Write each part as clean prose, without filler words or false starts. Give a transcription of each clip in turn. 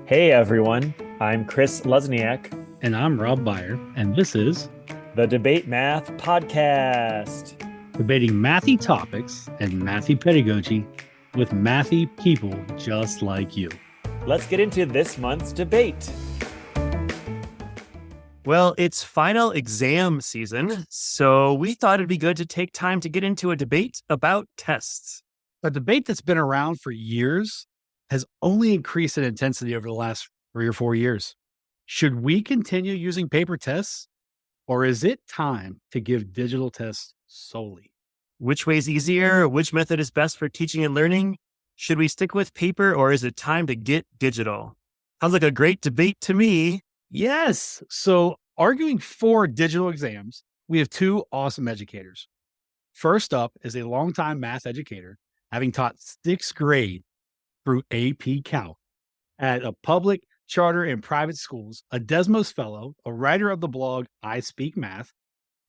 Hey everyone, I'm Chris Luzniak, And I'm Rob Byer, and this is the Debate Math Podcast. Debating Mathy topics and Mathy pedagogy with mathy people just like you. Let's get into this month's debate. Well, it's final exam season, so we thought it'd be good to take time to get into a debate about tests. A debate that's been around for years has only increased in intensity over the last 3 or 4 years. Should we continue using paper tests, or is it time to give digital tests solely? Which way's easier? Which method is best for teaching and learning? Should we stick with paper, or is it time to get digital? Sounds like a great debate to me. Yes. So, arguing for digital exams, we have two awesome educators. First up is a longtime math educator, having taught 6th grade through AP Calc at a public, charter, and private schools, a Desmos Fellow, a writer of the blog I Speak Math,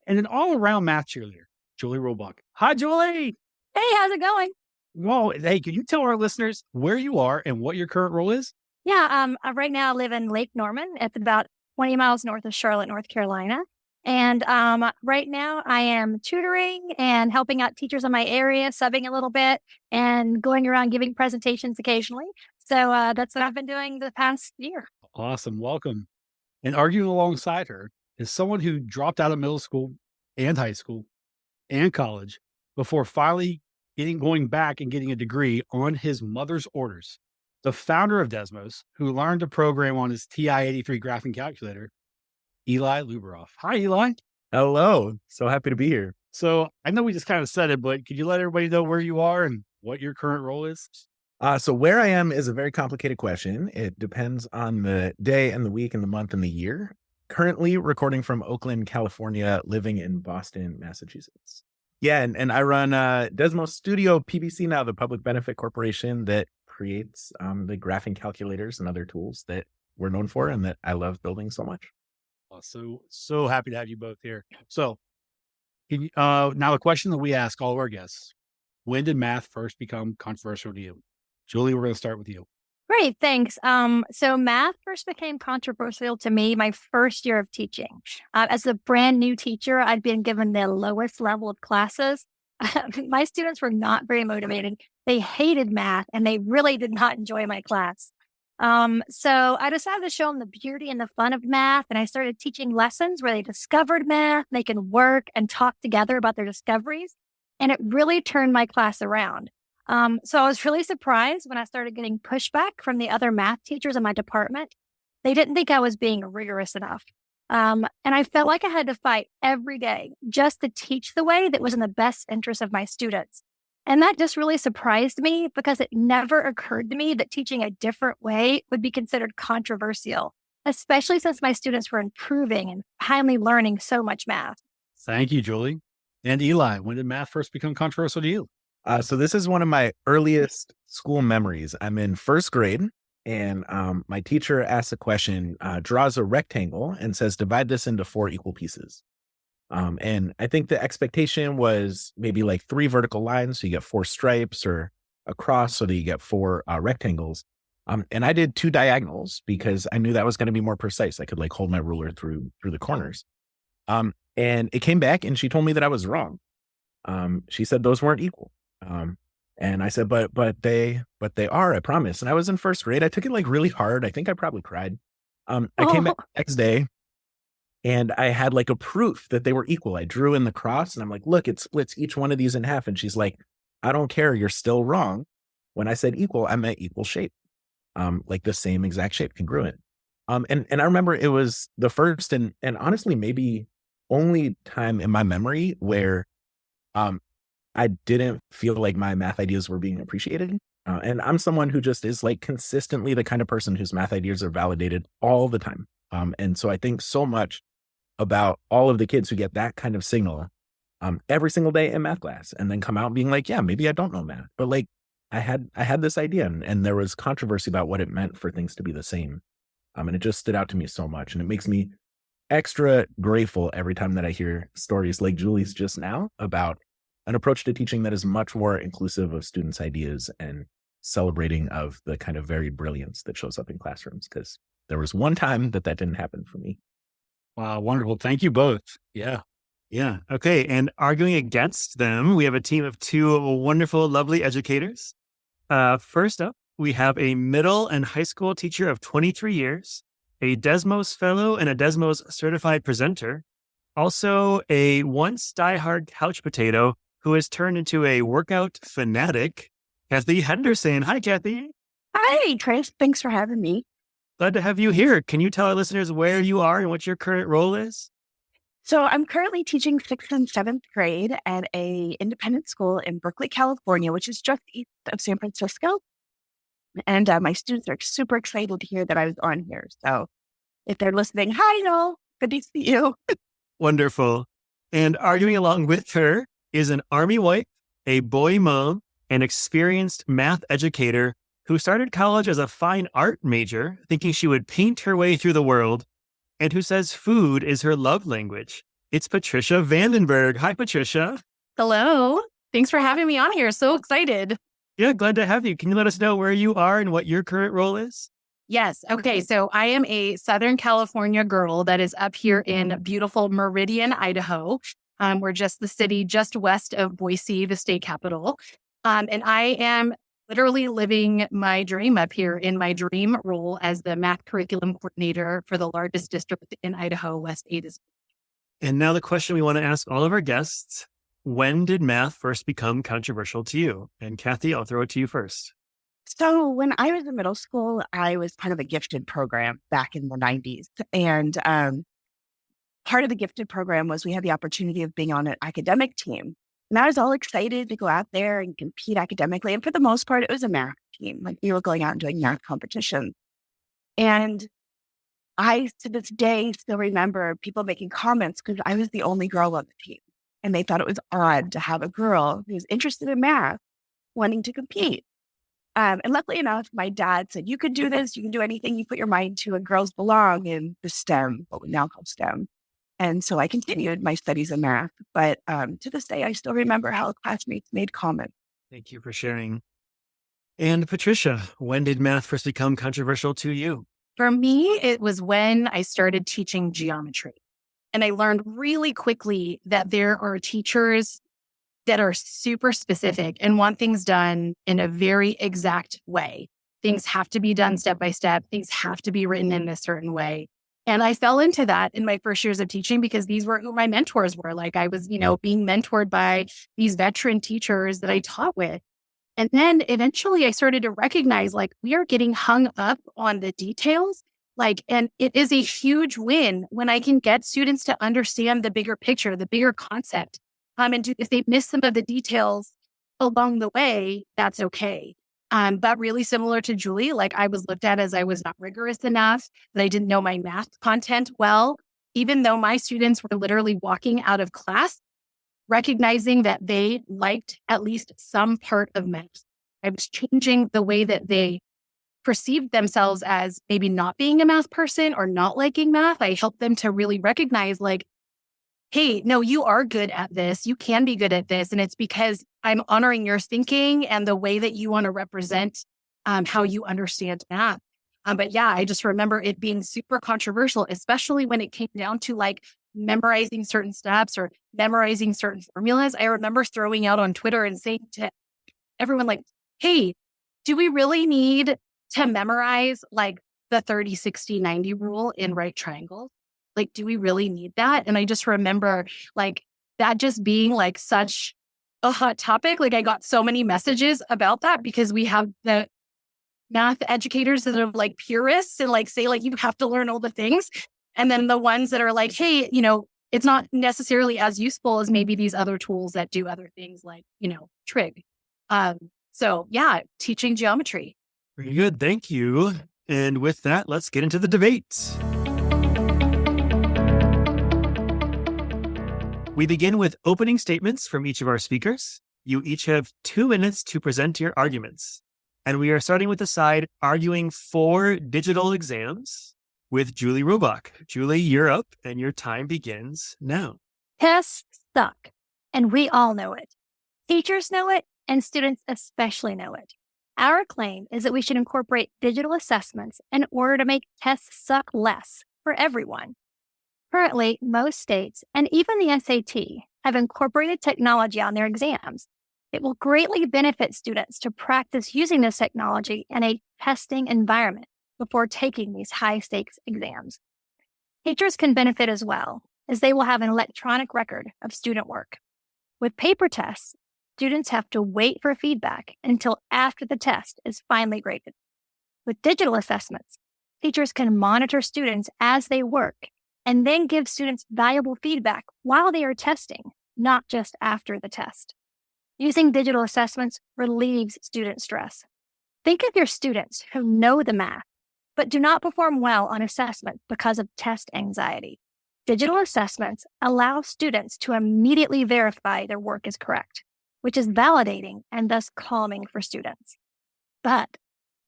and an all-around math cheerleader, Julie Roebuck. Hi, Julie. Hey, how's it going? Well, hey, can you tell our listeners where you are and what your current role is? Yeah, right now I live in Lake Norman. It's about 20 miles north of Charlotte, North Carolina. And right now I am tutoring and helping out teachers in my area, subbing a little bit and going around giving presentations occasionally. So that's what I've been doing the past year. Awesome. Welcome. And arguing alongside her is someone who dropped out of middle school and high school and college before finally going back and getting a degree on his mother's orders. The founder of Desmos, who learned to program on his TI-83 graphing calculator, Eli Luberoff. Hi, Eli. Hello. So happy to be here. So I know we just kind of said it, but could you let everybody know where you are and what your current role is? So where I am is a very complicated question. It depends on the day and the week and the month and the year. Currently recording from Oakland, California, living in Boston, Massachusetts. Yeah, and I run Desmos Studio PBC now, the public benefit corporation that creates the graphing calculators and other tools that we're known for and that I love building so much. So happy to have you both here. So can you, now the question that we ask all of our guests, when did math first become controversial to you? Julie, we're going to start with you. Great, thanks. So math first became controversial to me my first year of teaching. As a brand new teacher, I'd been given the lowest level of classes. My students were not very motivated. They hated math and they really did not enjoy my class. So I decided to show them the beauty and the fun of math. And I started teaching lessons where they discovered math, they can work and talk together about their discoveries. And it really turned my class around. So I was really surprised when I started getting pushback from the other math teachers in my department. They didn't think I was being rigorous enough. And I felt like I had to fight every day just to teach the way that was in the best interest of my students. And that just really surprised me because it never occurred to me that teaching a different way would be considered controversial, especially since my students were improving and finally learning so much math. Thank you, Julie. And Eli, when did math first become controversial to you? So this is one of my earliest school memories. I'm in 1st grade and my teacher asks a question, draws a rectangle and says, divide this into 4 equal pieces. And I think the expectation was maybe like 3 vertical lines. So you get 4 stripes or a cross so that you get 4 rectangles. And I did 2 diagonals because I knew that was going to be more precise. I could like hold my ruler through the corners. And it came back and she told me that I was wrong. She said those weren't equal. And I said, but they are, I promise. And I was in 1st grade. I took it like really hard. I think I probably cried. I came back the next day and I had like a proof that they were equal. I drew in the cross and I'm like, look, it splits each one of these in half. And she's like, I don't care. You're still wrong. When I said equal, I meant equal shape, like the same exact shape, congruent. And I remember it was the first and honestly, maybe only time in my memory where, I didn't feel like my math ideas were being appreciated. And I'm someone who just is like consistently the kind of person whose math ideas are validated all the time. And so I think so much about all of the kids who get that kind of signal every single day in math class and then come out being like, yeah, maybe I don't know math, but like I had this idea and there was controversy about what it meant for things to be the same. And it just stood out to me so much. And it makes me extra grateful every time that I hear stories like Julie's just now about an approach to teaching that is much more inclusive of students' ideas and celebrating of the kind of very brilliance that shows up in classrooms, because there was one time that didn't happen for me. Wow, wonderful. Thank you both. Yeah. Yeah. Okay. And arguing against them, we have a team of two wonderful, lovely educators. First up, we have a middle and high school teacher of 23 years, a Desmos Fellow and a Desmos Certified Presenter, also a once diehard couch potato who has turned into a workout fanatic, Kathy Henderson. Hi, Kathy. Hi, Chris. Thanks for having me. Glad to have you here. Can you tell our listeners where you are and what your current role is? So I'm currently teaching 6th and 7th grade at a independent school in Berkeley, California, which is just east of San Francisco. And my students are super excited to hear that I was on here. So if they're listening, hi, Noel. Good to see you. Wonderful. And arguing along with her is an Army wife, a boy mom, an experienced math educator who started college as a fine art major, thinking she would paint her way through the world, and who says food is her love language. It's Patricia Vandenberg. Hi, Patricia. Hello. Thanks for having me on here. So excited. Yeah, glad to have you. Can you let us know where you are and what your current role is? Yes. Okay. So I am a Southern California girl that is up here in beautiful Meridian, Idaho. We're just the city just west of Boise, the state capital. And I am literally living my dream up here in my dream role as the math curriculum coordinator for the largest district in Idaho, West Ada. And now the question we want to ask all of our guests: when did math first become controversial to you? And Kathy, I'll throw it to you first. So when I was in middle school, I was part of a gifted program back in the 90s. And part of the gifted program was we had the opportunity of being on an academic team. And I was all excited to go out there and compete academically. And for the most part, it was a math team. Like we were going out and doing math competitions. And I, to this day, still remember people making comments because I was the only girl on the team. And they thought it was odd to have a girl who's interested in math wanting to compete. And luckily enough, my dad said, you could do this. You can do anything you put your mind to, and girls belong in the STEM, what we now call STEM. And so I continued my studies in math. But to this day, I still remember how classmates made comments. Thank you for sharing. And Patricia, when did math first become controversial to you? For me, it was when I started teaching geometry. And I learned really quickly that there are teachers that are super specific and want things done in a very exact way. Things have to be done step by step. Things have to be written in a certain way. And I fell into that in my first years of teaching because these were who my mentors were. Like I was, being mentored by these veteran teachers that I taught with. And then eventually I started to recognize like we are getting hung up on the details. And it is a huge win when I can get students to understand the bigger picture, the bigger concept. If they miss some of the details along the way, that's okay. But really similar to Julie, like I was looked at as I was not rigorous enough, that I didn't know my math content well, even though my students were literally walking out of class, recognizing that they liked at least some part of math. I was changing the way that they perceived themselves as maybe not being a math person or not liking math. I helped them to really recognize like, hey, no, you are good at this. You can be good at this. And it's because I'm honoring your thinking and the way that you want to represent how you understand math. But yeah, I just remember it being super controversial, especially when it came down to like memorizing certain steps or memorizing certain formulas. I remember throwing out on Twitter and saying to everyone like, hey, do we really need to memorize like the 30, 60, 90 rule in right triangles? Like, do we really need that? And I just remember like that just being like such a hot topic. Like I got so many messages about that because we have the math educators that are like purists and like say like you have to learn all the things. And then the ones that are like, hey, it's not necessarily as useful as maybe these other tools that do other things like, trig. So yeah, teaching geometry. Very good. Thank you. And with that, let's get into the debate. We begin with opening statements from each of our speakers. You each have 2 minutes to present your arguments. And we are starting with the side arguing for digital exams with Julie Robach. Julie, you're up and your time begins now. Tests suck, and we all know it. Teachers know it, and students especially know it. Our claim is that we should incorporate digital assessments in order to make tests suck less for everyone. Currently, most states and even the SAT have incorporated technology on their exams. It will greatly benefit students to practice using this technology in a testing environment before taking these high-stakes exams. Teachers can benefit as well, as they will have an electronic record of student work. With paper tests, students have to wait for feedback until after the test is finally graded. With digital assessments, teachers can monitor students as they work and then give students valuable feedback while they are testing, not just after the test. Using digital assessments relieves student stress. Think of your students who know the math, but do not perform well on assessment because of test anxiety. Digital assessments allow students to immediately verify their work is correct, which is validating and thus calming for students. But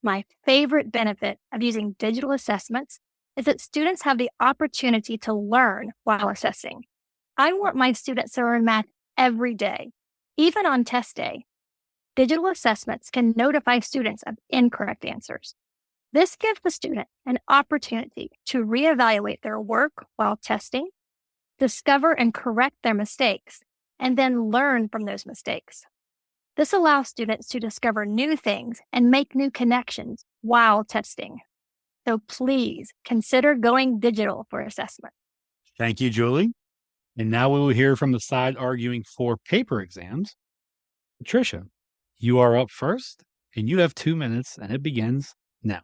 my favorite benefit of using digital assessments is that students have the opportunity to learn while assessing. I want my students to learn math every day, even on test day. Digital assessments can notify students of incorrect answers. This gives the student an opportunity to reevaluate their work while testing, discover and correct their mistakes, and then learn from those mistakes. This allows students to discover new things and make new connections while testing. So please consider going digital for assessment. Thank you, Julie. And now we will hear from the side arguing for paper exams. Patricia, you are up first, and you have 2 minutes, and it begins now.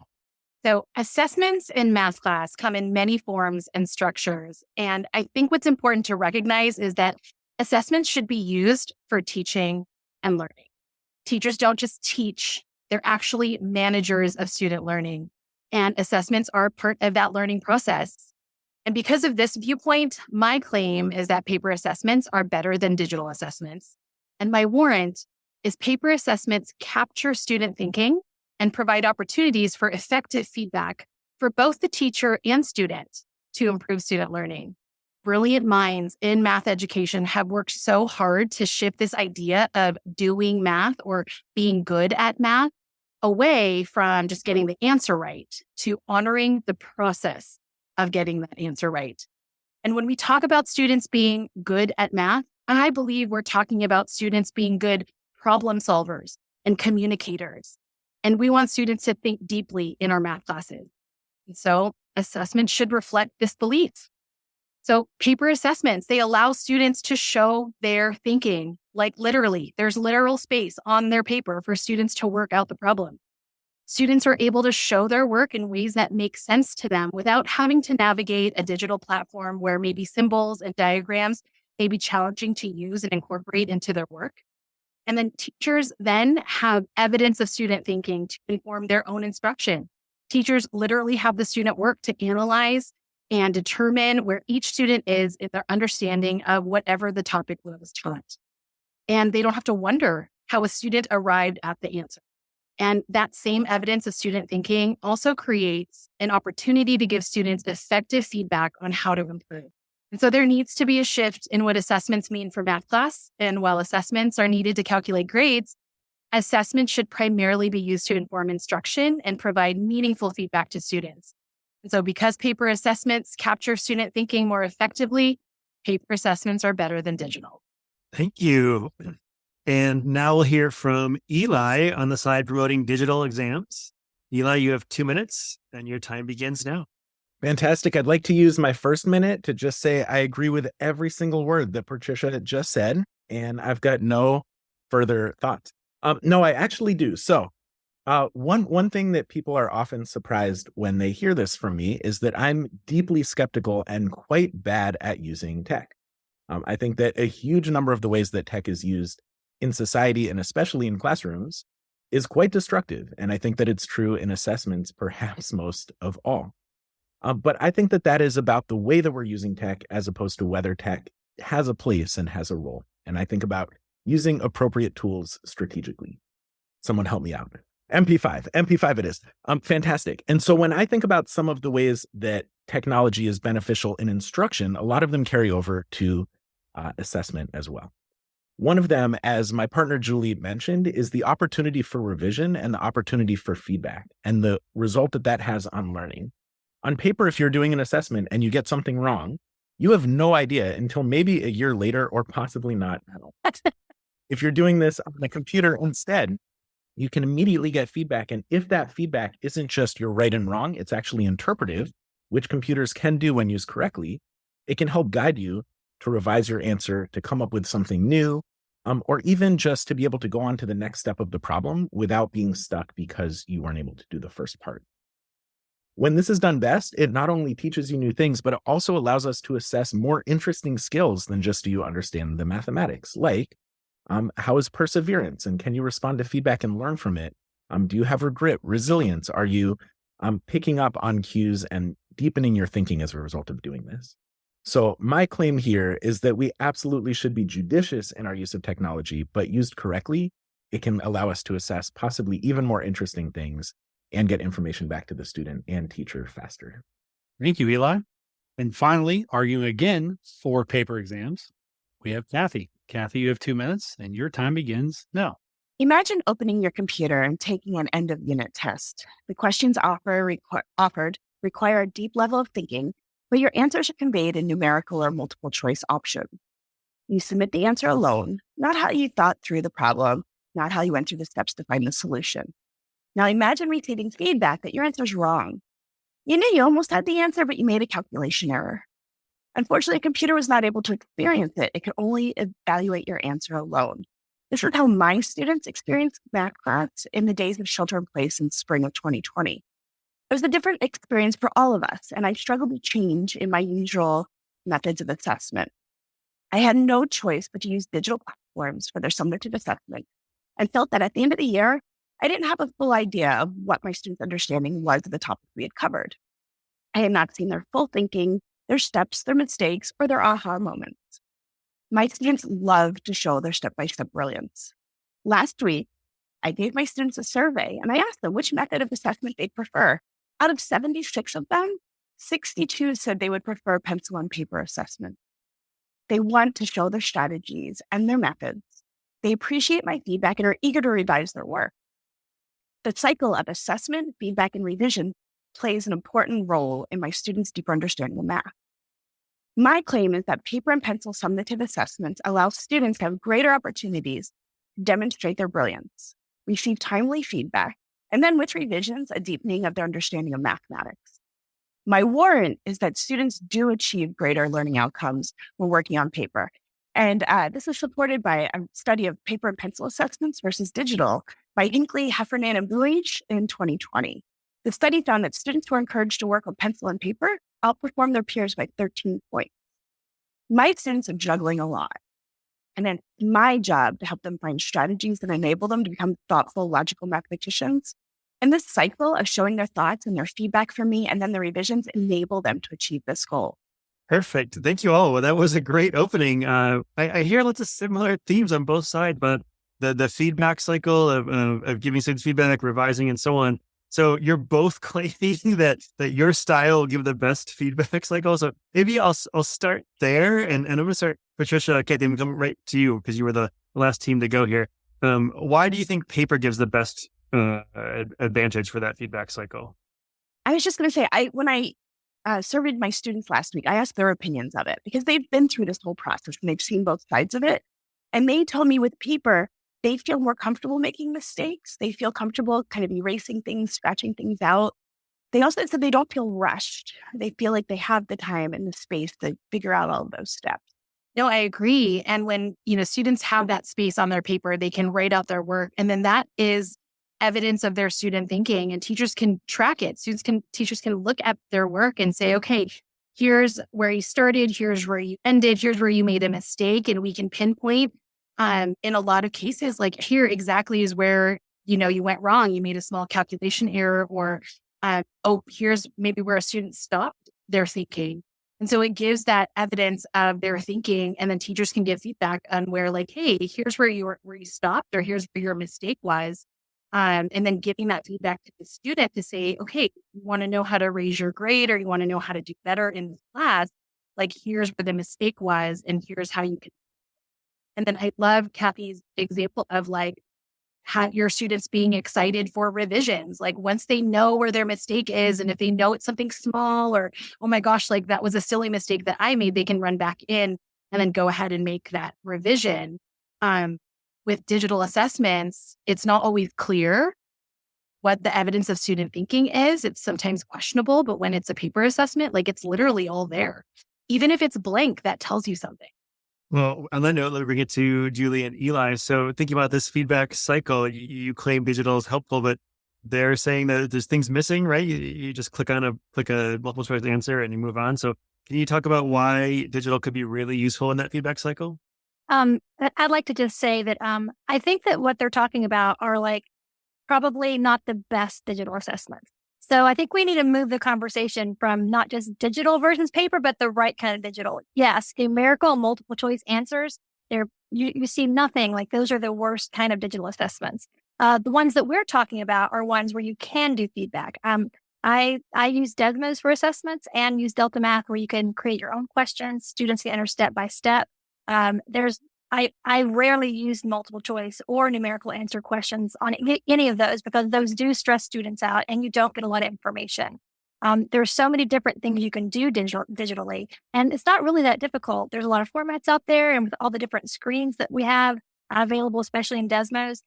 So assessments in math class come in many forms and structures. And I think what's important to recognize is that assessments should be used for teaching and learning. Teachers don't just teach, they're actually managers of student learning. And assessments are part of that learning process. And because of this viewpoint, my claim is that paper assessments are better than digital assessments. And my warrant is paper assessments capture student thinking and provide opportunities for effective feedback for both the teacher and student to improve student learning. Brilliant minds in math education have worked so hard to shift this idea of doing math or being good at math away from just getting the answer right to honoring the process of getting that answer right. And when we talk about students being good at math, I believe we're talking about students being good problem solvers and communicators. And we want students to think deeply in our math classes. And so assessment should reflect this belief. So paper assessments, they allow students to show their thinking, like literally, there's literal space on their paper for students to work out the problem. Students are able to show their work in ways that make sense to them without having to navigate a digital platform where maybe symbols and diagrams may be challenging to use and incorporate into their work. And then teachers then have evidence of student thinking to inform their own instruction. Teachers literally have the student work to analyze and determine where each student is in their understanding of whatever the topic was taught. And they don't have to wonder how a student arrived at the answer. And that same evidence of student thinking also creates an opportunity to give students effective feedback on how to improve. And so there needs to be a shift in what assessments mean for math class. And while assessments are needed to calculate grades, assessments should primarily be used to inform instruction and provide meaningful feedback to students. And so because paper assessments capture student thinking more effectively, paper assessments are better than digital. Thank you. And now we'll hear from Eli on the side promoting digital exams. Eli, you have 2 minutes and your time begins now. Fantastic. I'd like to use my first minute to just say I agree with every single word that Patricia had just said, and I've got no further thoughts. No, I actually do. So one thing that people are often surprised when they hear this from me is that I'm deeply skeptical and quite bad at using tech. I think that a huge number of the ways that tech is used in society, and especially in classrooms, is quite destructive. And I think that it's true in assessments, perhaps most of all. But I think that that is about the way that we're using tech as opposed to whether tech has a place and has a role. And I think about using appropriate tools strategically. Someone help me out. MP5 it is. Fantastic. And so when I think about some of the ways that technology is beneficial in instruction, a lot of them carry over to assessment as well. One of them, as my partner Julie mentioned, is the opportunity for revision and the opportunity for feedback and the result that that has on learning. On paper, if you're doing an assessment and you get something wrong, you have no idea until maybe a year later or possibly not at all. If you're doing this on the computer instead, you can immediately get feedback. And if that feedback isn't just you're right and wrong, it's actually interpretive, which computers can do when used correctly, it can help guide you to revise your answer, to come up with something new, or even just to be able to go on to the next step of the problem without being stuck because you weren't able to do the first part. When this is done best, it not only teaches you new things, but it also allows us to assess more interesting skills than just do you understand the mathematics, like how is perseverance and can you respond to feedback and learn from it? Do you have grit, resilience? Are you picking up on cues and deepening your thinking as a result of doing this? So my claim here is that we absolutely should be judicious in our use of technology, but used correctly, it can allow us to assess possibly even more interesting things and get information back to the student and teacher faster. Thank you, Eli. And finally, arguing again for paper exams, we have Kathy. Kathy, you have 2 minutes and your time begins now. Imagine opening your computer and taking an end of unit test. The questions offered require a deep level of thinking, but your answers are conveyed in numerical or multiple choice options. You submit the answer alone, not how you thought through the problem, not how you went through the steps to find the solution. Now imagine receiving feedback that your answer is wrong. You knew you almost had the answer, but you made a calculation error. Unfortunately, a computer was not able to experience it. It could only evaluate your answer alone. This is how my students experienced math class in the days of shelter in place in spring of 2020. It was a different experience for all of us, and I struggled to change in my usual methods of assessment. I had no choice but to use digital platforms for their summative assessment and felt that at the end of the year, I didn't have a full idea of what my students' understanding was of the topic we had covered. I had not seen their full thinking, their steps, their mistakes, or their aha moments. My students love to show their step-by-step brilliance. Last week, I gave my students a survey and I asked them which method of assessment they'd prefer. Out of 76 of them, 62 said they would prefer pencil and paper assessment. They want to show their strategies and their methods. They appreciate my feedback and are eager to revise their work. The cycle of assessment, feedback, and revision plays an important role in my students' deeper understanding of math. My claim is that paper and pencil summative assessments allow students to have greater opportunities to demonstrate their brilliance, receive timely feedback, and then with revisions, a deepening of their understanding of mathematics. My warrant is that students do achieve greater learning outcomes when working on paper. And this is supported by a study of paper and pencil assessments versus digital by Hinckley, Heffernan, and Buich in 2020. The study found that students who are encouraged to work on pencil and paper outperform their peers by 13 points. My students are juggling a lot, and it's my job to help them find strategies that enable them to become thoughtful, logical mathematicians. And this cycle of showing their thoughts and their feedback from me and then the revisions enable them to achieve this goal. Perfect. Thank you all. Well, that was a great opening. I hear lots of similar themes on both sides, but the feedback cycle of giving students feedback, revising, and so on. So you're both claiming that your style will give the best feedback cycle. So maybe I'll start there, and I'm going to start, Patricia. Okay, then we come right to you because you were the last team to go here. Why do you think paper gives the best advantage for that feedback cycle? I was just going to say, when I surveyed my students last week, I asked their opinions of it because they've been through this whole process and they've seen both sides of it. And they told me with paper, they feel more comfortable making mistakes. They feel comfortable kind of erasing things, scratching things out. They also said they don't feel rushed. They feel like they have the time and the space to figure out all of those steps. No, I agree. And when, students have that space on their paper, they can write out their work. And then that is evidence of their student thinking, and teachers can track it. Teachers can look at their work and say, okay, here's where you started, here's where you ended, here's where you made a mistake. And we can pinpoint in a lot of cases, like here exactly is where, you went wrong. You made a small calculation error, or, here's maybe where a student stopped their thinking. And so it gives that evidence of their thinking, and then teachers can give feedback on where, like, hey, here's where you stopped, or here's where your mistake was. And then giving that feedback to the student to say, okay, you want to know how to raise your grade, or you want to know how to do better in this class, like here's where the mistake was, and here's how you can. And then I love Kathy's example of like your students being excited for revisions. Like once they know where their mistake is, and if they know it's something small or, oh my gosh, like that was a silly mistake that I made, they can run back in and then go ahead and make that revision. With digital assessments, it's not always clear what the evidence of student thinking is. It's sometimes questionable, but when it's a paper assessment, like it's literally all there. Even if it's blank, that tells you something. Well, on that note, let me bring it to Julie and Eli. So thinking about this feedback cycle, you claim digital is helpful, but they're saying that there's things missing, right? You just click a multiple choice answer and you move on. So can you talk about why digital could be really useful in that feedback cycle? I'd like to just say that I think that what they're talking about are like probably not the best digital assessments. So I think we need to move the conversation from not just digital versus paper, but the right kind of digital. Yes, numerical and multiple choice answers, you see nothing. Like those are the worst kind of digital assessments. The ones that we're talking about are ones where you can do feedback. I use Desmos for assessments and use Delta Math where you can create your own questions. Students can enter step by step. I rarely use multiple choice or numerical answer questions on any of those because those do stress students out and you don't get a lot of information. There's so many different things you can do digitally, and it's not really that difficult. There's a lot of formats out there, and with all the different screens that we have available, especially in Desmos,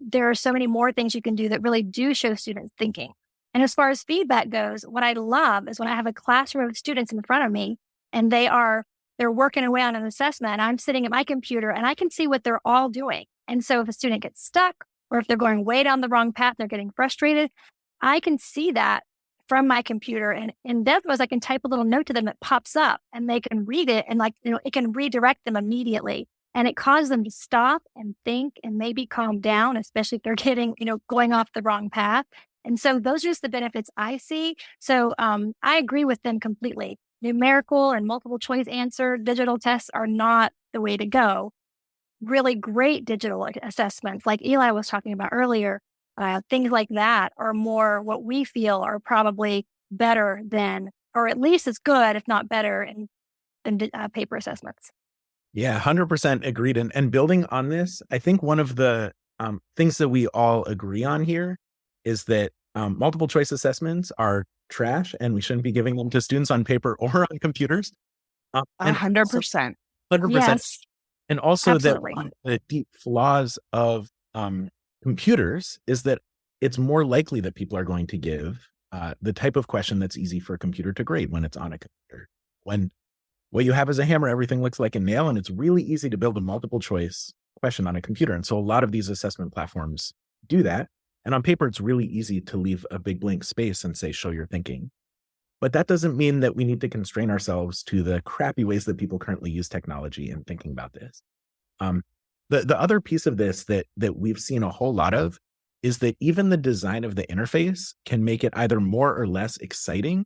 there are so many more things you can do that really do show students thinking. And as far as feedback goes, what I love is when I have a classroom of students in front of me and they're working away on an assessment and I'm sitting at my computer and I can see what they're all doing. And so if a student gets stuck or if they're going way down the wrong path, they're getting frustrated, I can see that from my computer. And in Desmos, I can type a little note to them that pops up and they can read it and it can redirect them immediately. And it causes them to stop and think and maybe calm down, especially if they're getting, going off the wrong path. And so those are just the benefits I see. So I agree with them completely. Numerical and multiple choice answer digital tests are not the way to go. Really great digital assessments, like Eli was talking about earlier, things like that are more what we feel are probably better than, or at least as good, if not better, than paper assessments. Yeah, 100% agreed. And building on this, I think one of the things that we all agree on here is that multiple choice assessments are trash and we shouldn't be giving them to students on paper or on computers. 100%. 100%. Yes, And also absolutely. that one of the deep flaws of computers is that it's more likely that people are going to give the type of question that's easy for a computer to grade when it's on a computer. When what you have is a hammer, everything looks like a nail, and it's really easy to build a multiple choice question on a computer. And so a lot of these assessment platforms do that. And on paper, it's really easy to leave a big blank space and say, show your thinking. But that doesn't mean that we need to constrain ourselves to the crappy ways that people currently use technology in thinking about this. The other piece of this that we've seen a whole lot of is that even the design of the interface can make it either more or less exciting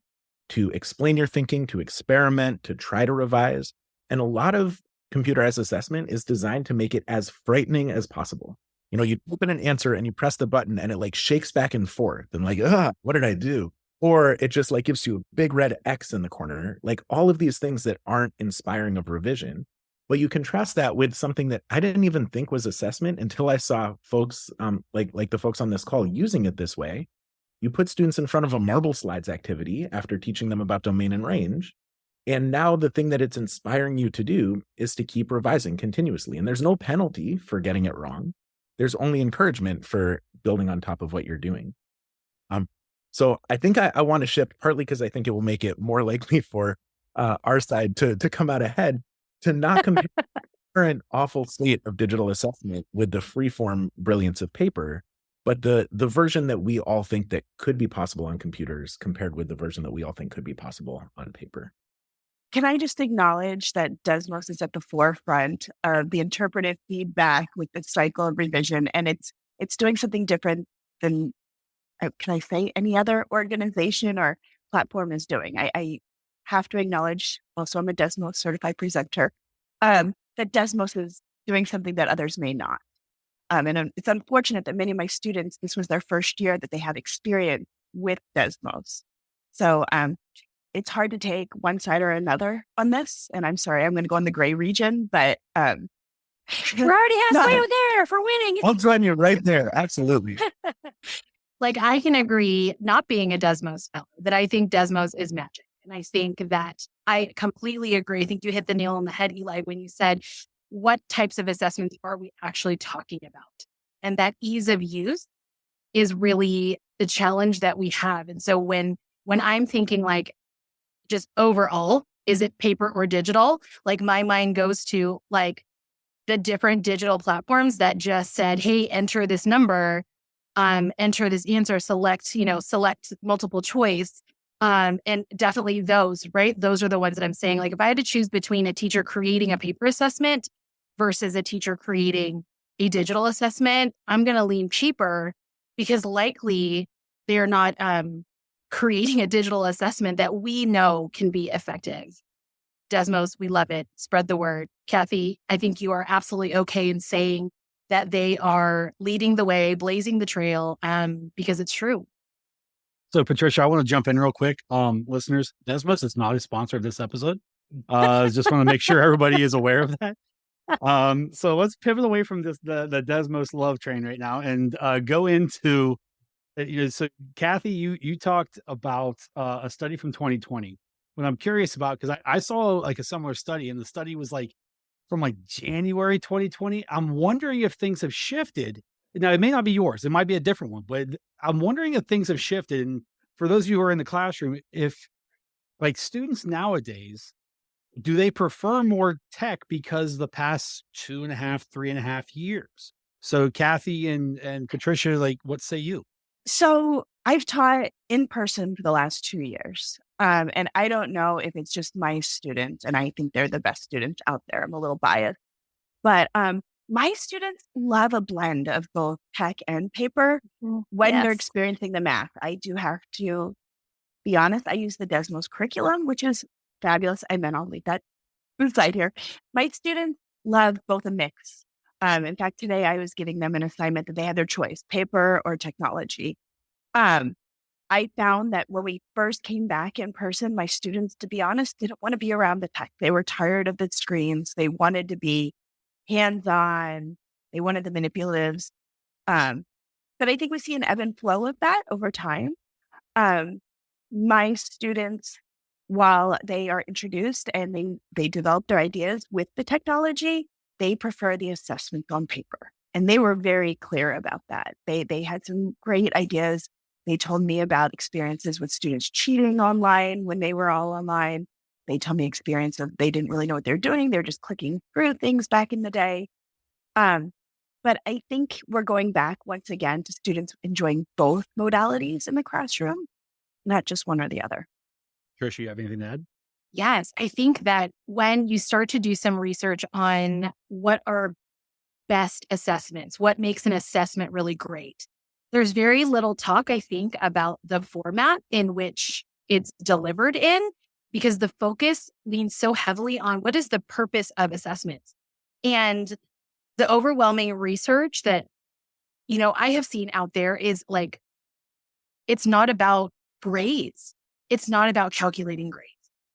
to explain your thinking, to experiment, to try to revise. And a lot of computerized assessment is designed to make it as frightening as possible. You open an answer and you press the button and it like shakes back and forth and like, what did I do? Or it just like gives you a big red X in the corner, like all of these things that aren't inspiring of revision. But you contrast that with something that I didn't even think was assessment until I saw folks like the folks on this call using it this way. You put students in front of a marble slides activity after teaching them about domain and range. And now the thing that it's inspiring you to do is to keep revising continuously. And there's no penalty for getting it wrong. There's only encouragement for building on top of what you're doing. So I think I want to shift partly because I think it will make it more likely for our side to come out ahead, to not compare the current awful state of digital assessment with the freeform brilliance of paper, but the version that we all think that could be possible on computers compared with the version that we all think could be possible on paper. Can I just acknowledge that Desmos is at the forefront of the interpretive feedback with the cycle of revision, and it's doing something different than, can I say, any other organization or platform is doing. I have to acknowledge, also I'm a Desmos certified presenter, that Desmos is doing something that others may not. And it's unfortunate that many of my students, this was their first year that they have experience with Desmos. So it's hard to take one side or another on this. And I'm sorry, I'm going to go in the gray region, but We're already halfway No. there for winning. I'll join you right there. Absolutely. Like, I can agree, not being a Desmos fellow, that I think Desmos is magic. And I think that I completely agree. I think you hit the nail on the head, Eli, when you said, what types of assessments are we actually talking about? And that ease of use is really the challenge that we have. And so when I'm thinking like just overall, is it paper or digital? Like, my mind goes to like the different digital platforms that just said, hey, enter this number, enter this answer, select multiple choice. And definitely those, right? Those are the ones that I'm saying, like, if I had to choose between a teacher creating a paper assessment versus a teacher creating a digital assessment, I'm going to lean cheaper because likely they're not creating a digital assessment that we know can be effective. Desmos, we love it. Spread the word. Kathy, I think you are absolutely okay in saying that they are leading the way, blazing the trail, because it's true. So, Patricia, I want to jump in real quick. Listeners, Desmos is not a sponsor of this episode. Just want to make sure everybody is aware of that. So let's pivot away from the Desmos love train right now and go into, so Kathy, you talked about a study from 2020. What I'm curious about, because I saw like a similar study, and the study was like from like January 2020. I'm wondering if things have shifted. Now, it may not be yours. It might be a different one, but I'm wondering if things have shifted. And for those of you who are in the classroom, if like students nowadays, do they prefer more tech because the past 2.5, 3.5 years? So Kathy and Patricia, like, what say you? So I've taught in person for the last 2 years. And I don't know if it's just my students, and I think they're the best students out there. I'm a little biased, but my students love a blend of both tech and paper when they're experiencing the math. I do have to be honest. I use the Desmos curriculum, which is fabulous. I'll leave that aside here. My students love both a mix. In fact, today I was giving them an assignment that they had their choice, paper or technology. I found that when we first came back in person, my students, to be honest, didn't want to be around the tech. They were tired of the screens. They wanted to be hands-on. They wanted the manipulatives. But I think we see an ebb and flow of that over time. My students, while they are introduced and they develop their ideas with the technology, they prefer the assessments on paper. And they were very clear about that. They had some great ideas. They told me about experiences with students cheating online when they were all online. They told me experience of they didn't really know what they're doing. They're just clicking through things back in the day. But I think we're going back once again to students enjoying both modalities in the classroom, not just one or the other. Tricia, you have anything to add? Yes, I think that when you start to do some research on what are best assessments, what makes an assessment really great, there's very little talk, I think, about the format in which it's delivered in, because the focus leans so heavily on what is the purpose of assessments. And the overwhelming research that, I have seen out there is like, it's not about grades. It's not about calculating grades.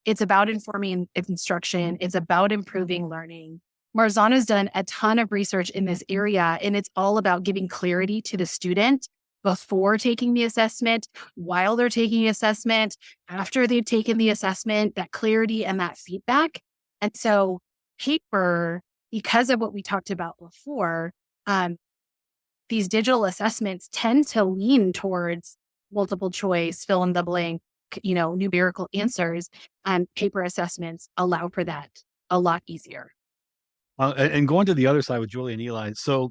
It's about informing instruction. It's about improving learning. Marzano's done a ton of research in this area, and it's all about giving clarity to the student before taking the assessment, while they're taking the assessment, after they've taken the assessment, that clarity and that feedback. And so paper, because of what we talked about before, these digital assessments tend to lean towards multiple choice, fill in the blank, numerical answers. Paper assessments allow for that a lot easier. And going to the other side with Julie and Eli. So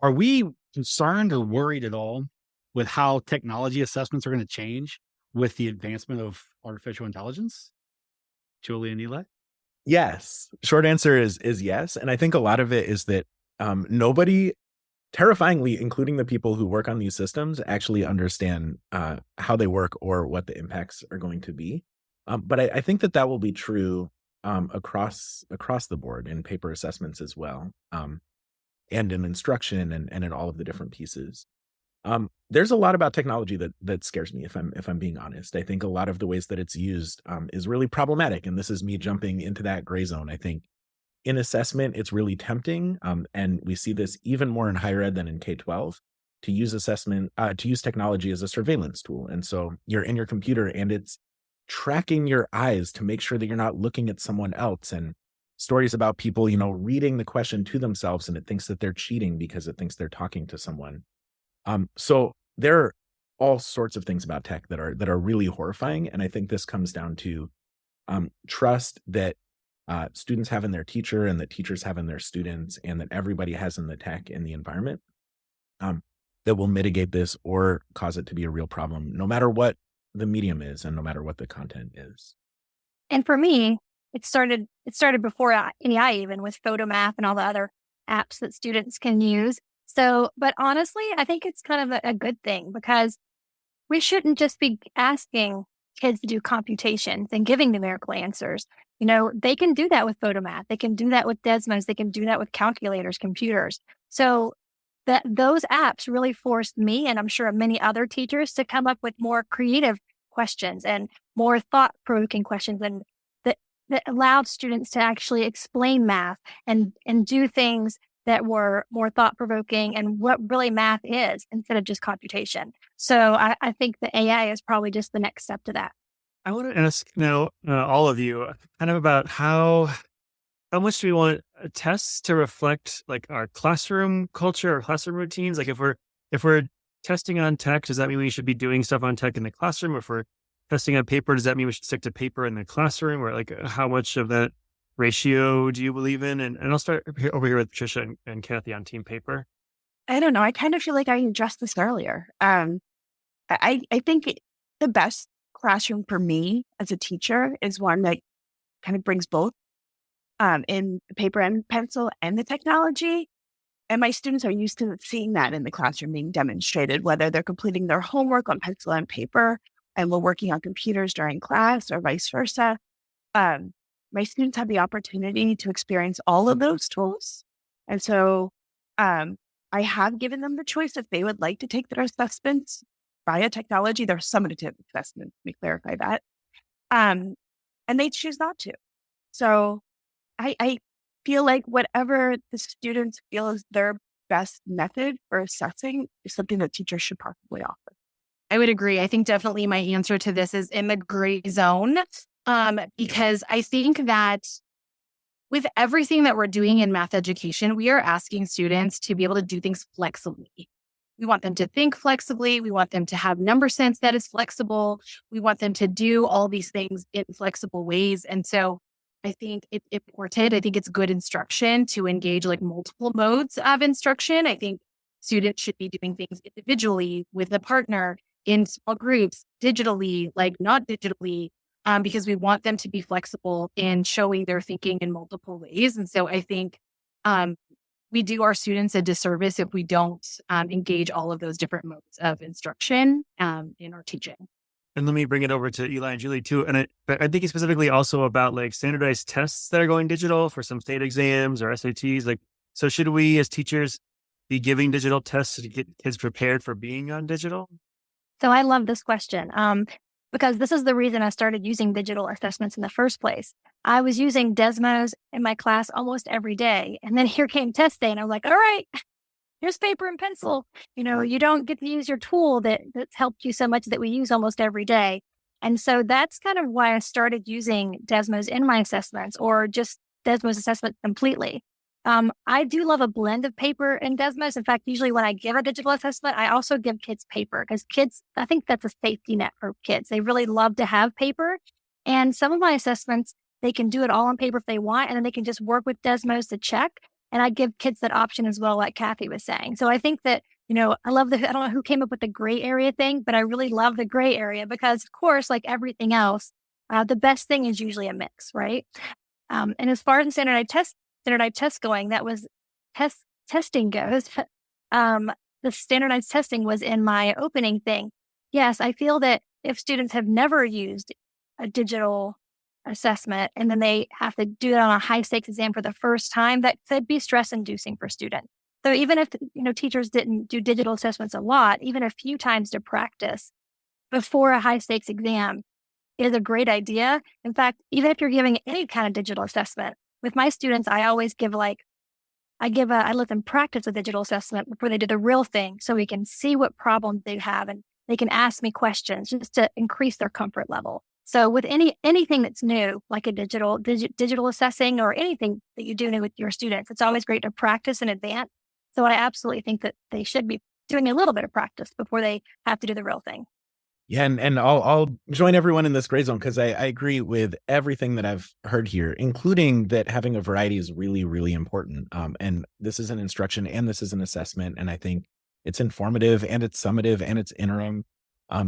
are we concerned or worried at all with how technology assessments are going to change with the advancement of artificial intelligence? Julie and Eli? Yes. Short answer is yes. And I think a lot of it is that nobody, terrifyingly, including the people who work on these systems, actually understand how they work or what the impacts are going to be. But I think that will be true across the board in paper assessments as well, and in instruction and in all of the different pieces. There's a lot about technology that scares me, if I'm being honest. I think a lot of the ways that it's used is really problematic, and this is me jumping into that gray zone. I think in assessment, it's really tempting. And we see this even more in higher ed than in K-12 to use to use technology as a surveillance tool. And so you're in your computer and it's tracking your eyes to make sure that you're not looking at someone else, and stories about people, reading the question to themselves and it thinks that they're cheating because it thinks they're talking to someone. So there are all sorts of things about tech that are really horrifying. And I think this comes down to trust that students have in their teacher and that teachers have in their students and that everybody has in the tech and the environment that will mitigate this or cause it to be a real problem, no matter what the medium is and no matter what the content is. And for me, it started before NEI, even with Photomath and all the other apps that students can use. So, but honestly, I think it's kind of a good thing, because we shouldn't just be asking kids to do computations and giving numerical answers. They can do that with Photomath. They can do that with Desmos. They can do that with calculators, computers. So those apps really forced me, and I'm sure many other teachers, to come up with more creative questions and more thought-provoking questions, and that allowed students to actually explain math and do things that were more thought-provoking and what really math is instead of just computation. So I think the AI is probably just the next step to that. I want to ask now all of you kind of about how much do we want tests to reflect like our classroom culture or classroom routines? Like if we're testing on tech, does that mean we should be doing stuff on tech in the classroom? If we're testing on paper, does that mean we should stick to paper in the classroom? Or like how much of that ratio do you believe in? And I'll start over here with Patricia and Kathy on team paper. I don't know. I kind of feel like I addressed this earlier. I think the best classroom for me as a teacher is one that kind of brings both in paper and pencil and the technology. And my students are used to seeing that in the classroom being demonstrated, whether they're completing their homework on pencil and paper and we're working on computers during class or vice versa. My students have the opportunity to experience all of those tools. And so I have given them the choice if they would like to take their assessments via technology. They're summative assessments, let me clarify that. And they choose not to. So I feel like whatever the students feel is their best method for assessing is something that teachers should probably offer. I would agree. I think definitely my answer to this is in the gray zone, because I think that with everything that we're doing in math education, we are asking students to be able to do things flexibly. We want them to think flexibly. We want them to have number sense that is flexible. We want them to do all these things in flexible ways. And so I think it's important. I think it's good instruction to engage like multiple modes of instruction. I think students should be doing things individually with a partner, in small groups, digitally, like not digitally, because we want them to be flexible in showing their thinking in multiple ways. And so I think we do our students a disservice if we don't engage all of those different modes of instruction in our teaching. And let me bring it over to Eli and Julie too. And I think it's specifically also about like standardized tests that are going digital for some state exams or SATs. Like, so should we as teachers be giving digital tests to get kids prepared for being on digital? So I love this question because this is the reason I started using digital assessments in the first place. I was using Desmos in my class almost every day. And then here came test day and I was like, all right, here's paper and pencil. You don't get to use your tool that's helped you so much that we use almost every day. And so that's kind of why I started using Desmos in my assessments, or just Desmos assessment completely. I do love a blend of paper and Desmos. In fact, usually when I give a digital assessment, I also give kids paper, because kids, I think that's a safety net for kids. They really love to have paper. And some of my assessments, they can do it all on paper if they want, and then they can just work with Desmos to check. And I give kids that option as well, like Kathy was saying. So I think that, I love I don't know who came up with the gray area thing, but I really love the gray area because, of course, like everything else, the best thing is usually a mix, right? And as far as standardized test going, that was testing goes. The standardized testing was in my opening thing. Yes, I feel that if students have never used a digital assessment and then they have to do it on a high stakes exam for the first time, that could be stress inducing for students. So even if teachers didn't do digital assessments a lot, even a few times to practice before a high stakes exam is a great idea. In fact, even if you're giving any kind of digital assessment, with my students, I always give I let them practice a digital assessment before they do the real thing so we can see what problems they have and they can ask me questions just to increase their comfort level. So with anything that's new, like a digital assessing or anything that you do new with your students, it's always great to practice in advance. So I absolutely think that they should be doing a little bit of practice before they have to do the real thing. Yeah, and I'll join everyone in this gray zone because I agree with everything that I've heard here, including that having a variety is really, really important. And this is an instruction and this is an assessment. And I think it's informative and it's summative and it's interim.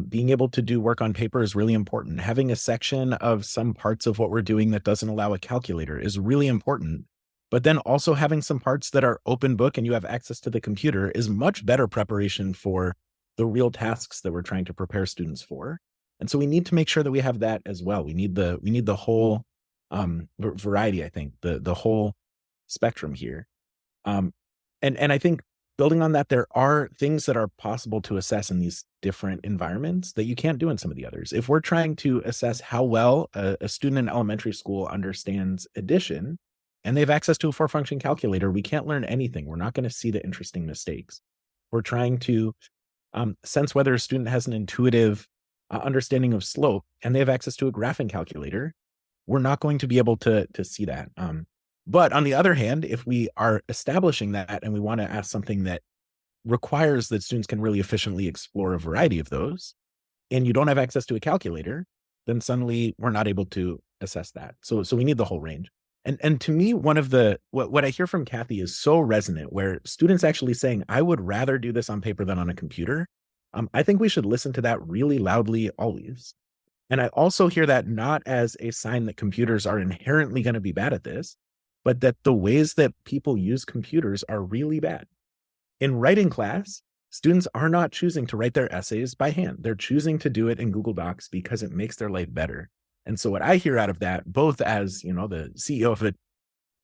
Being able to do work on paper is really important. Having a section of some parts of what we're doing that doesn't allow a calculator is really important. But then also having some parts that are open book and you have access to the computer is much better preparation for the real tasks that we're trying to prepare students for. And so we need to make sure that we have that as well. We need the whole variety, I think, the whole spectrum here. And I think building on that, there are things that are possible to assess in these different environments that you can't do in some of the others. If we're trying to assess how well a student in elementary school understands addition and they have access to a 4-function calculator, we can't learn anything. We're not going to see the interesting mistakes. We're trying to sense whether a student has an intuitive understanding of slope and they have access to a graphing calculator. We're not going to be able to see that. But on the other hand, if we are establishing that and we want to ask something that requires that students can really efficiently explore a variety of those, and you don't have access to a calculator, then suddenly we're not able to assess that. So we need the whole range. And to me, one of what I hear from Kathy is so resonant, where students actually saying, I would rather do this on paper than on a computer. I think we should listen to that really loudly always. And I also hear that not as a sign that computers are inherently going to be bad at this, but that the ways that people use computers are really bad. In writing class, students are not choosing to write their essays by hand. They're choosing to do it in Google Docs because it makes their life better. And so what I hear out of that, both as, you know, the CEO of an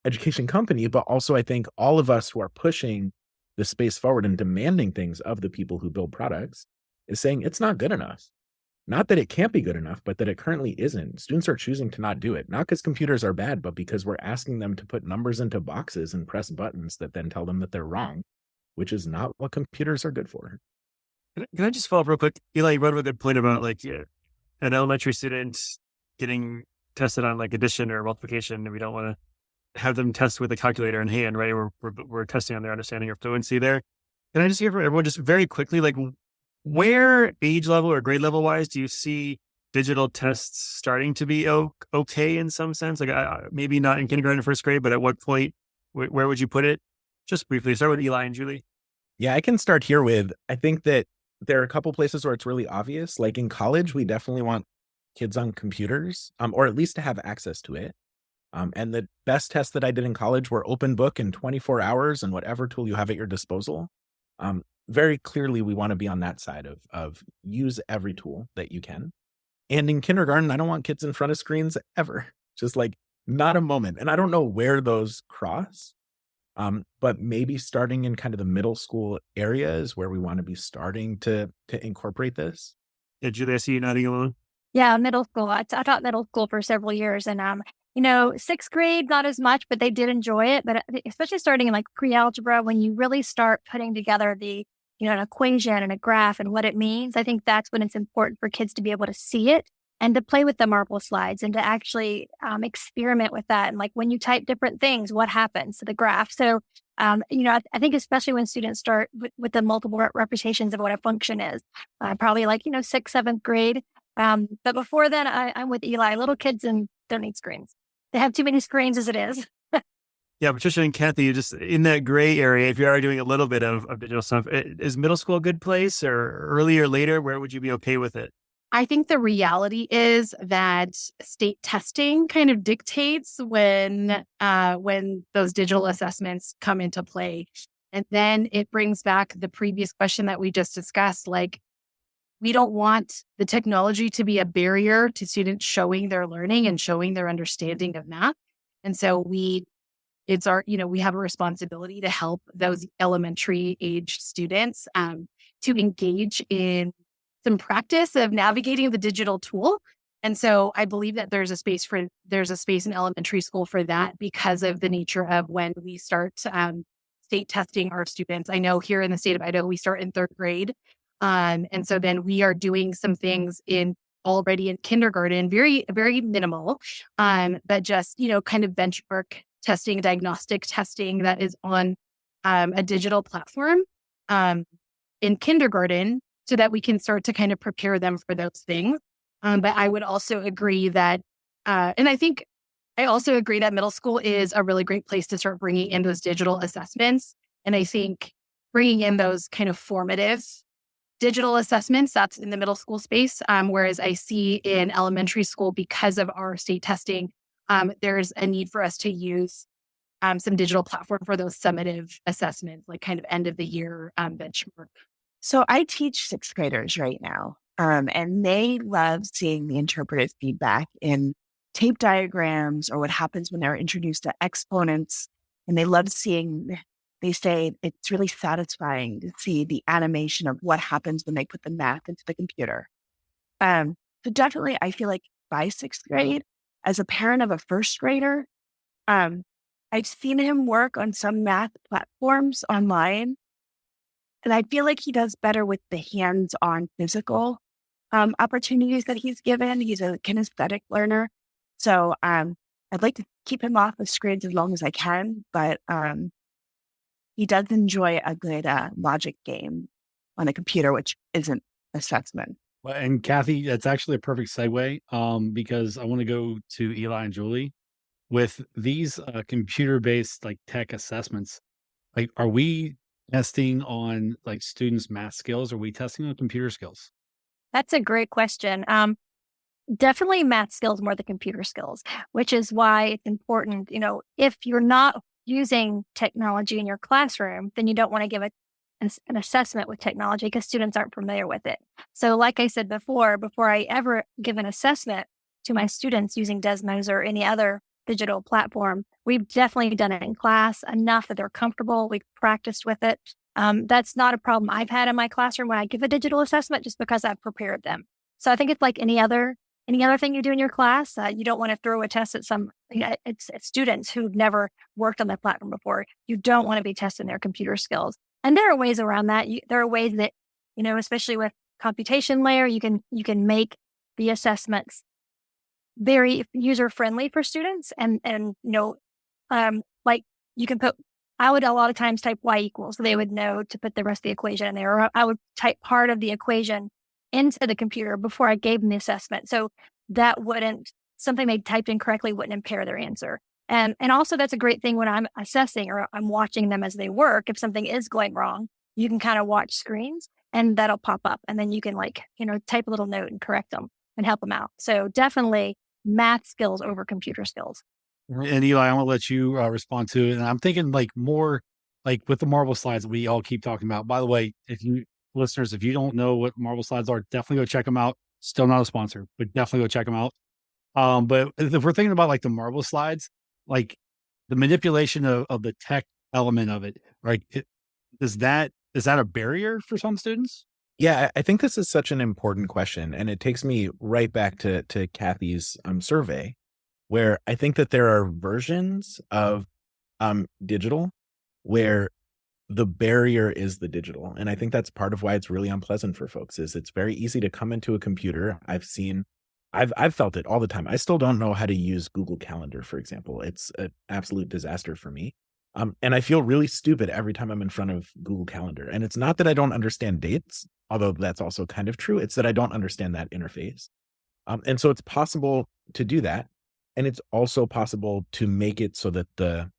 education company, but also I think all of us who are pushing the space forward and demanding things of the people who build products, is saying it's not good enough. Not that it can't be good enough, but that it currently isn't. Students are choosing to not do it, not because computers are bad, but because we're asking them to put numbers into boxes and press buttons that then tell them that they're wrong, which is not what computers are good for. Can I just follow up real quick? Eli, you brought up a good point about like an elementary student getting tested on like addition or multiplication, and we don't want to have them test with a calculator in hand, right? We're testing on their understanding or fluency there. Can I just hear from everyone just very quickly, like where age level or grade level wise do you see digital tests starting to be okay in some sense? Like maybe not in kindergarten and first grade, but at what point, where would you put it? Just briefly, start with Eli and Julie. Yeah, I can start here with, I think that there are a couple places where it's really obvious. Like in college, we definitely want kids on computers, or at least to have access to it. And the best tests that I did in college were open book in 24 hours and whatever tool you have at your disposal. Very clearly, we want to be on that side of use every tool that you can. And in kindergarten, I don't want kids in front of screens ever, just like not a moment. And I don't know where those cross, but maybe starting in kind of the middle school area is where we want to be starting to incorporate this. Yeah, Julie, I see you nodding along. Yeah, middle school. I taught middle school for several years, and sixth grade, not as much, but they did enjoy it. But especially starting in like pre-algebra, when you really start putting together an equation and a graph and what it means, I think that's when it's important for kids to be able to see it and to play with the marble slides and to actually experiment with that. And like when you type different things, what happens to the graph? So, I think especially when students start with the multiple representations of what a function is, probably like, 6th, 7th grade. But before then, I'm with Eli. Little kids don't need screens. They have too many screens as it is. Yeah, Patricia and Kathy, you just in that gray area, if you are doing a little bit of digital stuff, is middle school a good place or earlier or later? Where would you be okay with it? I think the reality is that state testing kind of dictates when those digital assessments come into play. And then it brings back the previous question that we just discussed, like, we don't want the technology to be a barrier to students showing their learning and showing their understanding of math. And so we have a responsibility to help those elementary age students to engage in some practice of navigating the digital tool And so I believe that there's a space in elementary school for that because of the nature of when we start state testing our students. I know here in the state of Idaho, we start in 3rd grade. And so then we are doing some things already in kindergarten, very, very minimal, but just, kind of benchmark testing, diagnostic testing that is on a digital platform in kindergarten so that we can start to kind of prepare them for those things. But I would also agree that, and I also agree that middle school is a really great place to start bringing in those digital assessments. And I think bringing in those kind of formative digital assessments, that's in the middle school space. Whereas I see in elementary school, because of our state testing, there's a need for us to use some digital platform for those summative assessments, like kind of end of the year benchmark. So I teach 6th graders right now, and they love seeing the interpretive feedback in tape diagrams or what happens when they're introduced to exponents. And they love they say it's really satisfying to see the animation of what happens when they put the math into the computer. So definitely, I feel like by 6th grade, as a parent of a 1st grader, I've seen him work on some math platforms online. And I feel like he does better with the hands-on physical opportunities that he's given. He's a kinesthetic learner. So I'd like to keep him off of screens as long as I can, but he does enjoy a good logic game on a computer, which isn't assessment. Well, and Kathy, that's actually a perfect segue because I want to go to Eli and Julie with these computer-based like tech assessments. Like, are we testing on like students' math skills? Or are we testing on computer skills? That's a great question. Definitely math skills more than computer skills, which is why it's important. If you're not using technology in your classroom, then you don't want to give an assessment with technology because students aren't familiar with it. So like I said before I ever give an assessment to my students using Desmos or any other digital platform, we've definitely done it in class enough that they're comfortable. We've practiced with it. That's not a problem I've had in my classroom when I give a digital assessment, just because I've prepared them. So I think it's like any other thing you do in your class. You don't want to throw a test at it's students who've never worked on the platform before. You don't want to be testing their computer skills. And there are ways around that. There are ways that, especially with computation layer, you can make the assessments very user friendly for students. And like you can I would a lot of times type y equals, so they would know to put the rest of the equation in there. Or I would type part of the equation into the computer before I gave them the assessment. So that something they typed in correctly wouldn't impair their answer. And also that's a great thing when I'm assessing or I'm watching them as they work. If something is going wrong, you can kind of watch screens and that'll pop up. And then you can type a little note and correct them and help them out. So definitely math skills over computer skills. And Eli, I want to let you respond to it. And I'm thinking like more like with the Marvel slides that we all keep talking about. By the way, listeners, if you don't know what Marvel slides are, definitely go check them out. Still not a sponsor, but definitely go check them out. But if we're thinking about like the Marvel slides, like the manipulation of the tech element of it, right? Is that a barrier for some students? Yeah, I think this is such an important question. And it takes me right back to Kathy's survey, where I think that there are versions of digital where the barrier is the digital. And I think that's part of why it's really unpleasant for folks is it's very easy to come into a computer. I've felt it all the time. I still don't know how to use Google Calendar, for example. It's an absolute disaster for me. And I feel really stupid every time I'm in front of Google Calendar. And it's not that I don't understand dates, although that's also kind of true. It's that I don't understand that interface. And so it's possible to do that. And it's also possible to make it so that the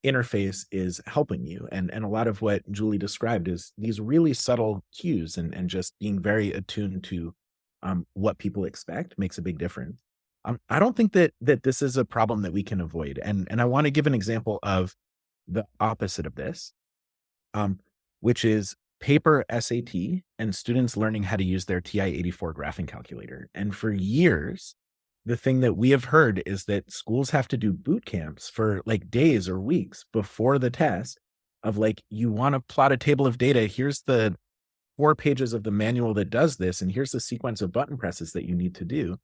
interface is helping you. And a lot of what Julie described is these really subtle cues and just being very attuned to what people expect makes a big difference. I don't think that this is a problem that we can avoid. And I want to give an example of the opposite of this, which is paper SAT and students learning how to use their TI-84 graphing calculator. And for years, the thing that we have heard is that schools have to do boot camps for like days or weeks before the test of like, you want to plot a table of data. Here's the 4 pages of the manual that does this. And here's the sequence of button presses that you need to do.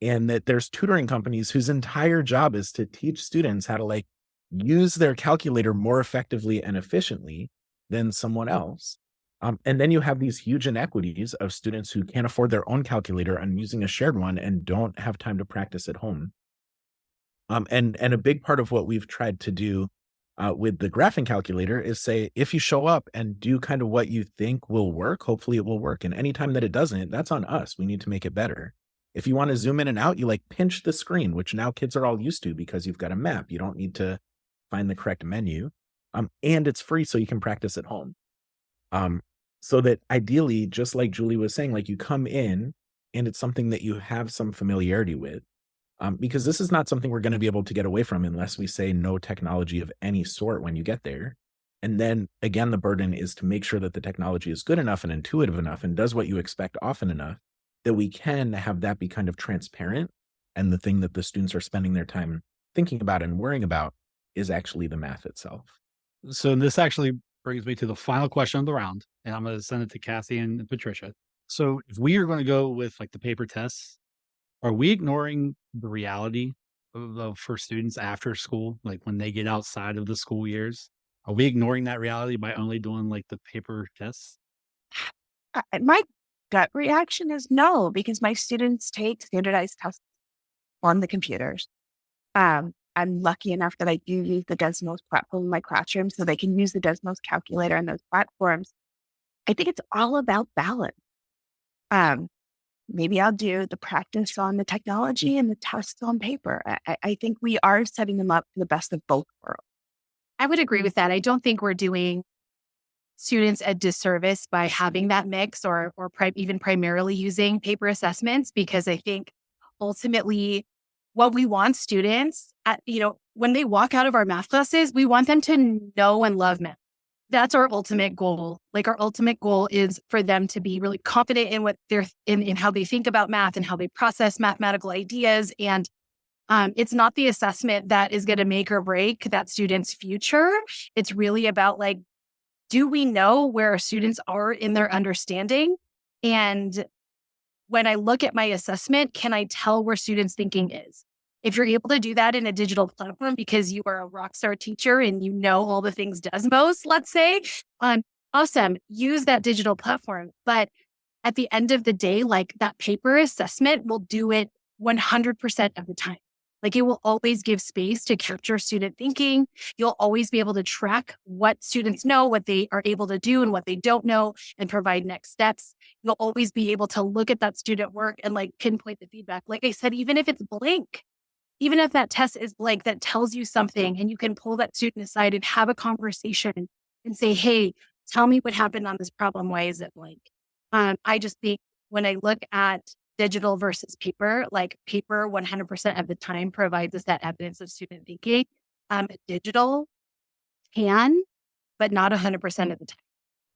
and that there's tutoring companies whose entire job is to teach students how to like use their calculator more effectively and efficiently than someone else. And then you have these huge inequities of students who can't afford their own calculator and using a shared one and don't have time to practice at home. And a big part of what we've tried to do with the graphing calculator is say, if you show up and do kind of what you think will work, hopefully it will work. And anytime that it doesn't, that's on us. We need to make it better. If you want to zoom in and out, you like pinch the screen, which now kids are all used to because you've got a map. You don't need to find the correct menu. And it's free, so you can practice at home. So that ideally, just like Julie was saying, like you come in and it's something that you have some familiarity with. Because this is not something we're going to be able to get away from unless we say no technology of any sort when you get there. And then again, the burden is to make sure that the technology is good enough and intuitive enough and does what you expect often enough that we can have that be kind of transparent. And the thing that the students are spending their time thinking about and worrying about is actually the math itself. So this actually brings me to the final question of the round, and I'm going to send it to Kathy and Patricia. So if we are going to go with like the paper tests, are we ignoring the reality for students after school, like when they get outside of the school years? Are we ignoring that reality by only doing like the paper tests? My gut reaction is no, because my students take standardized tests on the computers. I'm lucky enough that I do use the Desmos platform in my classroom, so they can use the Desmos calculator and those platforms. I think it's all about balance. Maybe I'll do the practice on the technology and the tests on paper. I think we are setting them up for the best of both worlds. I would agree with that. I don't think we're doing students a disservice by having that mix or even primarily using paper assessments, because I think ultimately what we want students when they walk out of our math classes, we want them to know and love math. That's our ultimate goal. Like our ultimate goal is for them to be really confident in what they're in how they think about math and how they process mathematical ideas. And it's not the assessment that is going to make or break that student's future. It's really about like, do we know where our students are in their understanding? And when I look at my assessment, can I tell where students' thinking is? If you're able to do that in a digital platform because you are a rock star teacher and you know all the things Desmos, let's say, awesome, use that digital platform. But at the end of the day, like that paper assessment will do it 100% of the time. Like it will always give space to capture student thinking. You'll always be able to track what students know, what they are able to do and what they don't know, and provide next steps. You'll always be able to look at that student work and like pinpoint the feedback. Like I said, even if it's blank, even if that test is blank, that tells you something, and you can pull that student aside and have a conversation and say, hey, tell me what happened on this problem. Why is it blank? I just think when I look at digital versus paper, like paper 100% of the time provides us that evidence of student thinking. Digital can, but not 100% of the time.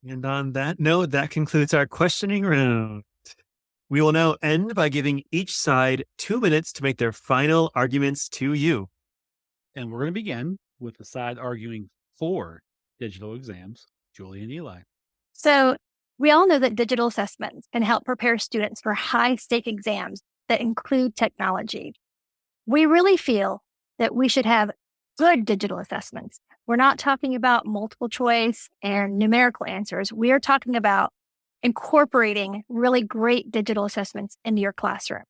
And on that note, that concludes our questioning round. We will now end by giving each side 2 minutes to make their final arguments to you. And we're going to begin with the side arguing for digital exams, Julie and Eli. So we all know that digital assessments can help prepare students for high-stake exams that include technology. We really feel that we should have good digital assessments. We're not talking about multiple choice and numerical answers. We are talking about incorporating really great digital assessments into your classroom.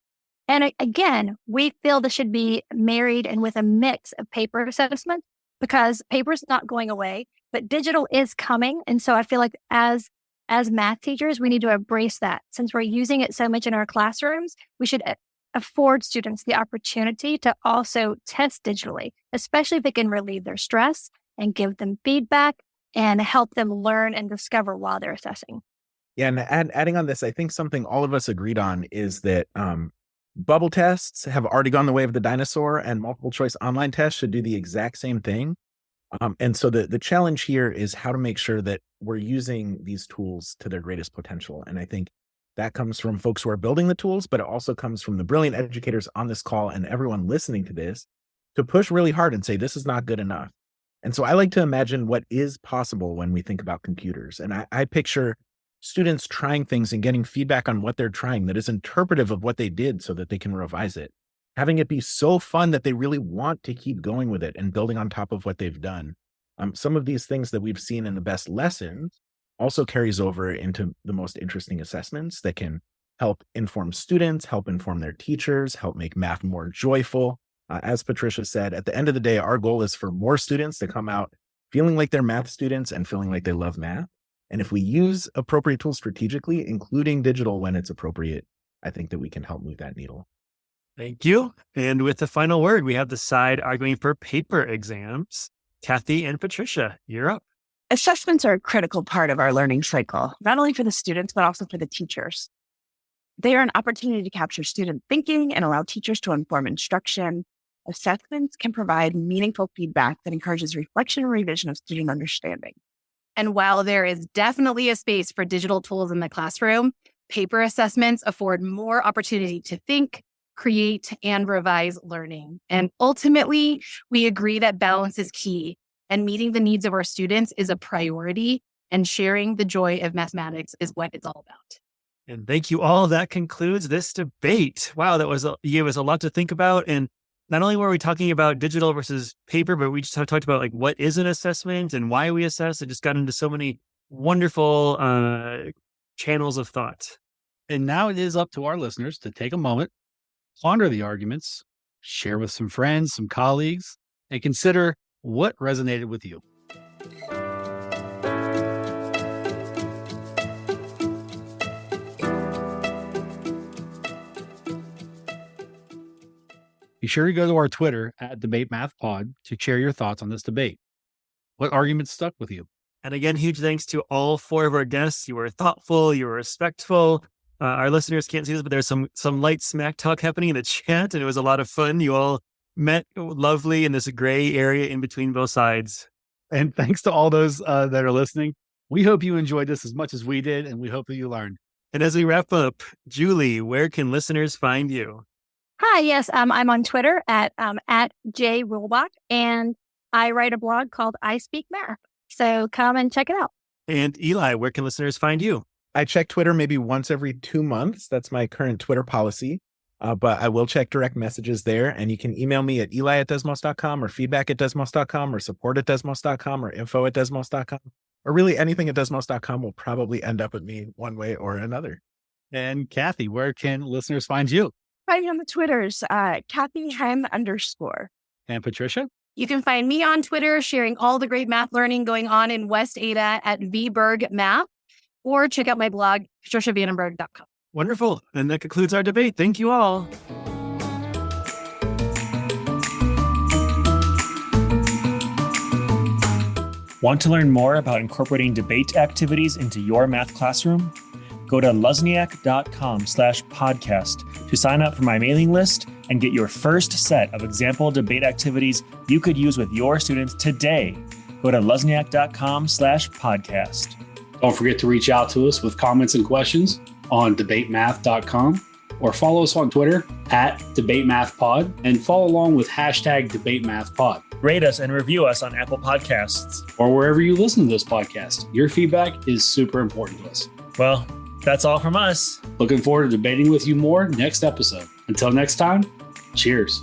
And again, we feel this should be married and with a mix of paper assessment, because paper is not going away, but digital is coming. And so I feel like as math teachers, we need to embrace that. Since we're using it so much in our classrooms, we should afford students the opportunity to also test digitally, especially if they can relieve their stress and give them feedback and help them learn and discover while they're assessing. Yeah, and adding on this, I think something all of us agreed on is that bubble tests have already gone the way of the dinosaur, and multiple choice online tests should do the exact same thing. And so the challenge here is how to make sure that we're using these tools to their greatest potential. And I think that comes from folks who are building the tools, but it also comes from the brilliant educators on this call and everyone listening to this to push really hard and say, this is not good enough. And so I like to imagine what is possible when we think about computers. And I picture students trying things and getting feedback on what they're trying that is interpretive of what they did so that they can revise it. Having it be so fun that they really want to keep going with it and building on top of what they've done. Some of these things that we've seen in the best lessons also carries over into the most interesting assessments that can help inform students, help inform their teachers, help make math more joyful. As Patricia said, at the end of the day, our goal is for more students to come out feeling like they're math students and feeling like they love math. And if we use appropriate tools strategically, including digital when it's appropriate, I think that we can help move that needle. Thank you. And with the final word, we have the side arguing for paper exams. Kathy and Patricia, you're up. Assessments are a critical part of our learning cycle, not only for the students, but also for the teachers. They are an opportunity to capture student thinking and allow teachers to inform instruction. Assessments can provide meaningful feedback that encourages reflection and revision of student understanding. And while there is definitely a space for digital tools in the classroom, paper assessments afford more opportunity to think, create, and revise learning. And ultimately, we agree that balance is key, and meeting the needs of our students is a priority, and sharing the joy of mathematics is what it's all about. And thank you all. That concludes this debate. Wow, you gave us a lot to think about. And not only were we talking about digital versus paper, but we just talked about like what is an assessment and why we assess. It just got into so many wonderful channels of thought. And now it is up to our listeners to take a moment, ponder the arguments, share with some friends, some colleagues, and consider what resonated with you. Be sure to go to our Twitter at DebateMathPod to share your thoughts on this debate. What arguments stuck with you? And again, huge thanks to all four of our guests. You were thoughtful, you were respectful. Our listeners can't see this, but there's some light smack talk happening in the chat, and it was a lot of fun. You all met lovely in this gray area in between both sides. And thanks to all those that are listening. We hope you enjoyed this as much as we did, and we hope that you learned. And as we wrap up, Julie, where can listeners find you? Hi, yes, I'm on Twitter at @JRulebach, and I write a blog called I Speak Math. So come and check it out. And Eli, where can listeners find you? I check Twitter maybe once every 2 months. That's my current Twitter policy. But I will check direct messages there. And you can email me at eli@desmos.com or feedback@desmos.com or support@desmos.com or info@desmos.com. Or really anything at desmos.com will probably end up at me one way or another. And Kathy, where can listeners find you? Find me on the Twitters, @KathyHen_. And Patricia? You can find me on Twitter sharing all the great math learning going on in West Ada at VBergMath, or check out my blog, patriciavandenberg.com. Wonderful. And that concludes our debate. Thank you all. Want to learn more about incorporating debate activities into your math classroom? Go to luzniak.com/podcast to sign up for my mailing list and get your first set of example debate activities you could use with your students today. Go to luzniak.com/podcast. Don't forget to reach out to us with comments and questions on debatemath.com or follow us on Twitter @DebateMathPod and follow along with #DebateMathPod. Rate us and review us on Apple Podcasts. Or wherever you listen to this podcast. Your feedback is super important to us. Well, that's all from us. Looking forward to debating with you more next episode. Until next time, cheers.